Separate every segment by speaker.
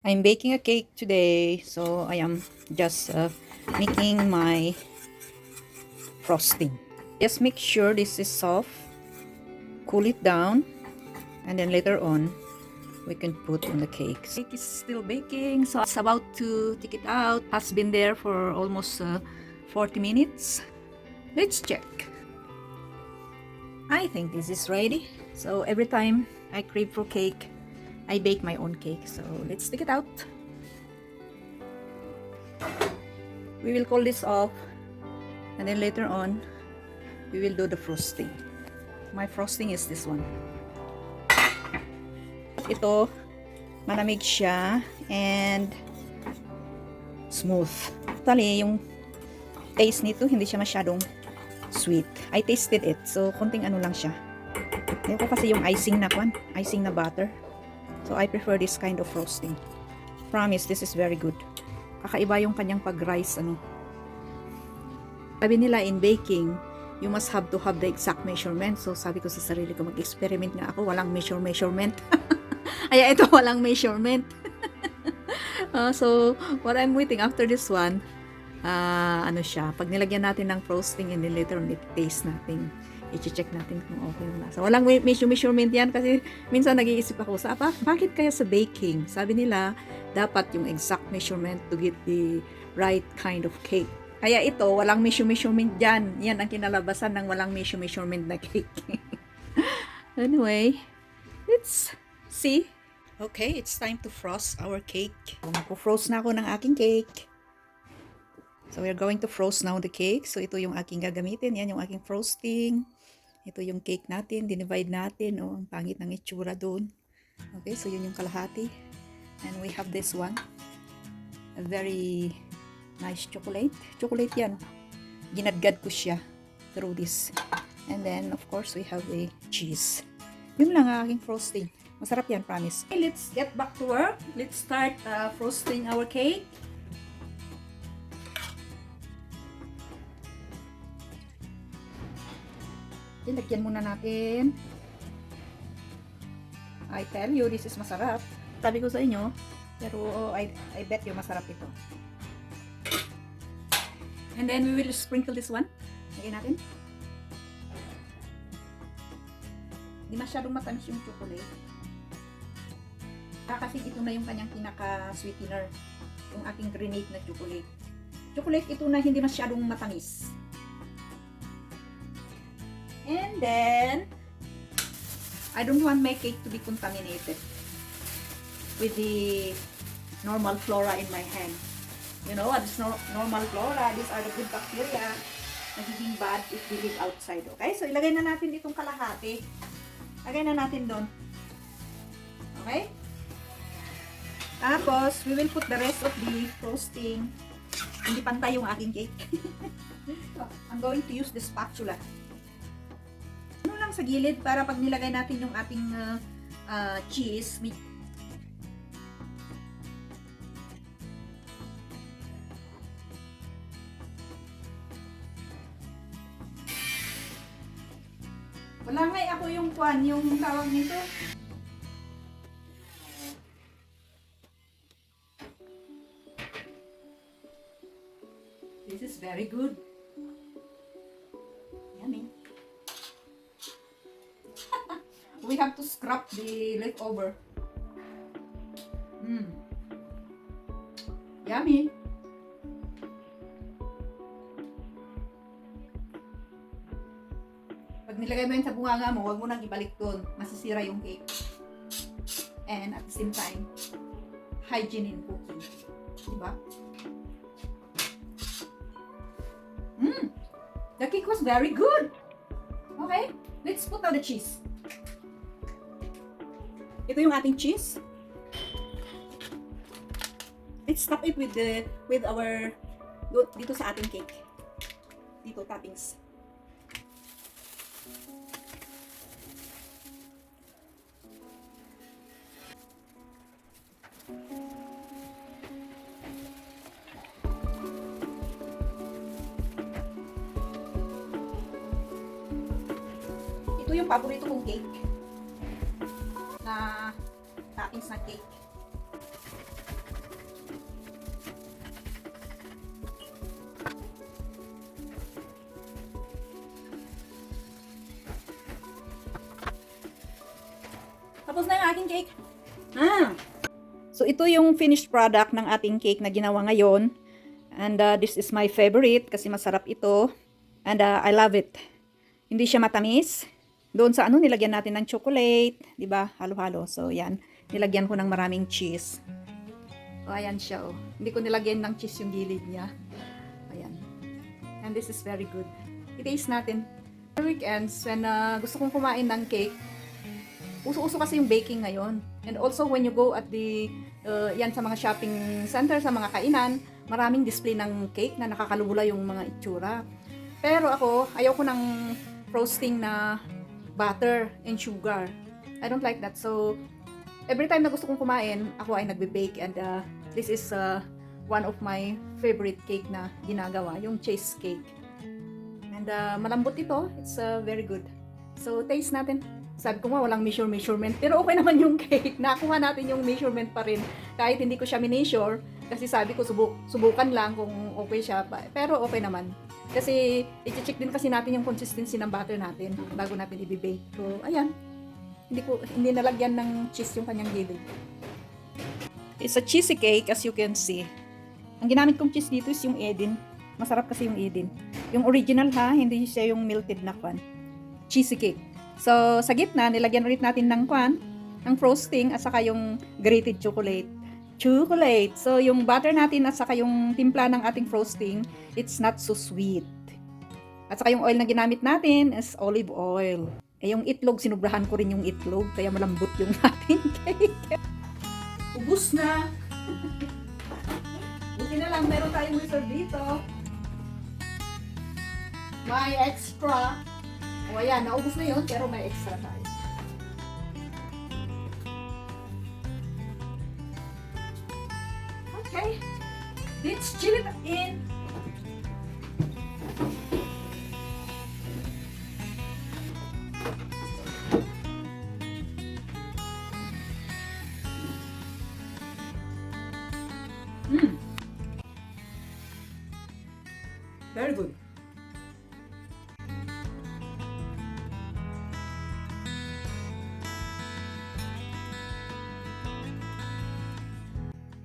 Speaker 1: I'm baking a cake today, so I am just making my frosting. Just make sure this is soft, cool it down, and then later on we can put on the cake. Cake is still baking, so it's about to take it out. Has been there for almost 40 minutes. Let's check. I think this is ready. So every time I crave for cake, I bake my own cake. So let's take it out. We will cool this off, and then later on we will do the frosting. My frosting is this one. Ito, malamig siya and smooth. Actually, yung taste nito hindi siya masyadong sweet. I tasted it, so konting ano lang siya. Ayoko kasi yung icing na butter. So I prefer this kind of frosting. Promise, this is very good. Kakaiba yung kanyang pag-rise, ano. Sabi nila in baking, you must have to have the exact measurement. So sabi ko sa sarili ko, mag-experiment nga ako, walang measurement. Kaya ito, walang measurement. So what I'm waiting after this one, ano siya, pag nilagyan natin ng frosting and then later on taste natin, i-check natin kung okay yung lasa. Walang measurement yan kasi minsan nag-iisip ako sa bakit kaya sa baking, sabi nila dapat yung exact measurement to get the right kind of cake. Kaya ito, walang measurement dyan. Yan ang kinalabasan ng walang measurement na cake. Anyway, let's see. Okay, it's time to frost our cake. Magpo-frost na ako ng aking cake. So we're going to frost now the cake. So ito yung aking gagamitin. Yan yung aking frosting. Ito yung cake natin. Dinivide natin. Oh, ang pangit ng itsura doon. Okay, so yun yung kalahati. And we have this one. A very nice chocolate. Chocolate yan. Ginadgad ko siya through this. And then, of course, we have a cheese. Yun lang ang aking frosting. Masarap yan, promise. Okay, let's get back to work. Let's start frosting our cake. Lagyan muna natin. I tell you, this is masarap. Sabi ko sa inyo, pero I bet you masarap ito. And then we will sprinkle this one. Lagyan natin. Hindi masyadong matamis yung chocolate. Kasi ito na yung kanyang pinaka-sweetener. Yung aking grenade na chocolate. Chocolate ito na hindi masyadong matamis. And then, I don't want my cake to be contaminated with the normal flora in my hand. You know, this normal flora, these are the good bacteria. Nagiging bad if we live outside. Okay? So, ilagay na natin itong kalahati. Lagay na natin doon. Okay? Tapos, we will put the rest of the frosting. Hindi pantay yung aking cake. So, I'm going to use the spatula. Ano lang sa gilid para pag nilagay natin yung ating cheese, wala nga ako yung kwan, yung tawag nito. This is very good. Yummy. We have to scrap the leftover. Yummy. Pag nilagay mo yun sa bunganga mo, huwag mo nang ibalik doon. Masisira yung cake. And at the same time, hygiene in cooking. Diba? The cake was very good. Okay, let's put out the cheese. Ito yung ating cheese. Let's top it with our dito sa ating cake. Dito toppings. Ito yung paborito kong cake na toppings na cake. aking cake. So ito yung finished product ng ating cake na ginawa ngayon. And this is my favorite kasi masarap ito. And I love it. Hindi siya matamis. Doon sa nilagyan natin ng chocolate, 'di ba? Halo-halo. So yan, nilagyan ko ng maraming cheese. So ayan siya, oh. Hindi ko nilagyan ng cheese yung gilid niya. Ayan. And this is very good. I-taste natin. Weekends, when gusto kong kumain ng cake, uso-uso kasi yung baking ngayon. And also when you go at the yan sa mga shopping center, sa mga kainan, maraming display ng cake na nakakalula yung mga itsura. Pero ako, ayaw ko ng frosting na butter and sugar. I don't like that. So every time na gusto kong kumain, ako ay nagbe-bake, and this is one of my favorite cake na ginagawa, yung cheesecake. And malambot ito. It's very good. So taste natin. Sabi ko nga walang measurement, pero okay naman yung cake. Nakuha natin yung measurement pa rin kahit hindi ko siya mineasure, kasi sabi ko subukan lang kung okay siya, pero okay naman. Kasi i-check din kasi natin yung consistency ng butter natin bago natin i-bake. So ayan. Hindi nalagyan ng cheese yung kanyang gilid. It's a cheesy cake, as you can see. Ang ginamit kong cheese dito is yung Edin. Masarap kasi yung Edin. Yung original ha, hindi siya yung melted na kwan. Cheesy cake. So sa gitna, nilagyan ulit natin ng kwan, ng frosting, at saka yung grated chocolate. So yung butter natin at saka yung timpla ng ating frosting, it's not so sweet. At saka yung oil na ginamit natin is olive oil. Yung itlog, sinubrahan ko rin yung itlog, kaya malambot yung ating cake. Ubus na. Buti na lang, meron tayong reserve dito. May extra. O ayan, naubos na yun, pero may extra tayo. Okay. Let's chill it in. Very good.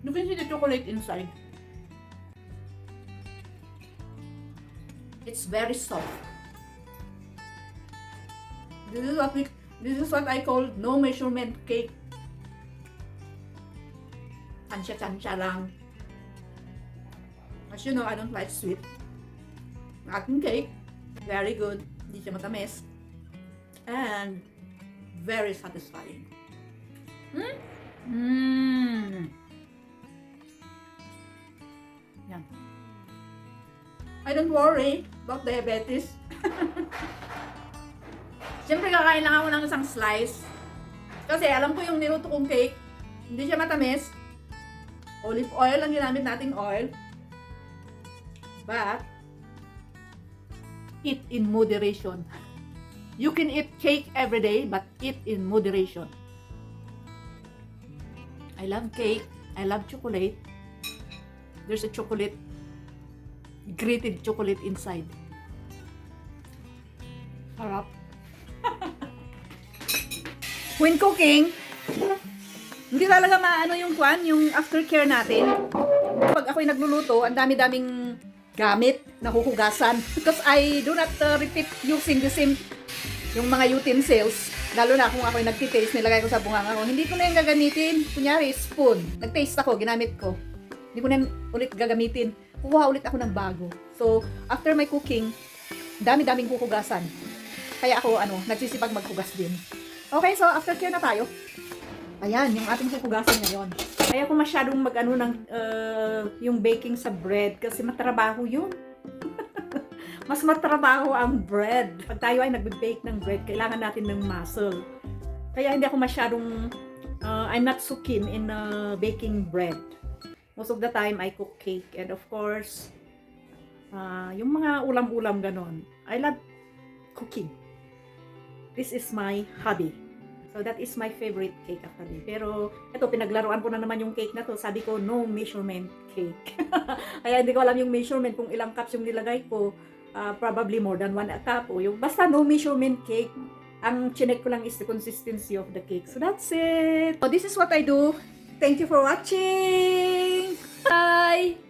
Speaker 1: You can see the chocolate inside. It's very soft. This is what I call no measurement cake. Tansya-tansya lang. As you know, I don't like sweet. Ang aking cake, very good. Hindi siya matamis. And very satisfying. Yan. I don't worry about diabetes. Siyempre kakain lang ako ng isang slice. Kasi alam ko yung niluto kong cake, hindi siya matamis. Olive oil ang ginamit nating oil. But eat in moderation. You can eat cake every day, but eat in moderation. I love cake. I love chocolate. There's a chocolate, grated chocolate inside. Sarap. When cooking, hindi talaga maano yung kwan, yung aftercare natin. Pag ako'y nagluluto, ang dami-daming gamit na huhugasan. Because I do not repeat using the same, yung mga utensils. Lalo na kung ako'y nagtitaste, nilagay ko sa bunganga ko. Hindi ko na yung gagamitin. Kunyari, spoon. Nagtaste ako, ginamit ko. Hindi ko na ulit gagamitin. Kukuha ulit ako ng bago. So, after my cooking, dami-daming huhugasan. Kaya ako, nagsisipag maghugas din. Okay, so aftercare na tayo. Ayan, yung ating huhugasan ngayon. Kaya ako masyadong yung baking sa bread kasi matrabaho yun. Mas matrabaho ang bread. Pag tayo ay nagbe-bake ng bread, kailangan natin ng muscle. Kaya hindi ako masyadong, I'm not so keen in baking bread. Most of the time, I cook cake. And of course, yung mga ulam-ulam ganon. I love cooking. This is my hobby. So that is my favorite cake actually. Pero ito, pinaglaruan ko na naman yung cake na to. Sabi ko, no measurement cake. Kaya hindi ko alam yung measurement kung ilang cups yung nilagay ko. Probably more than 1 cup. O yung, basta no measurement cake. Ang chinek ko lang is the consistency of the cake. So that's it. So this is what I do. Thank you for watching. Bye!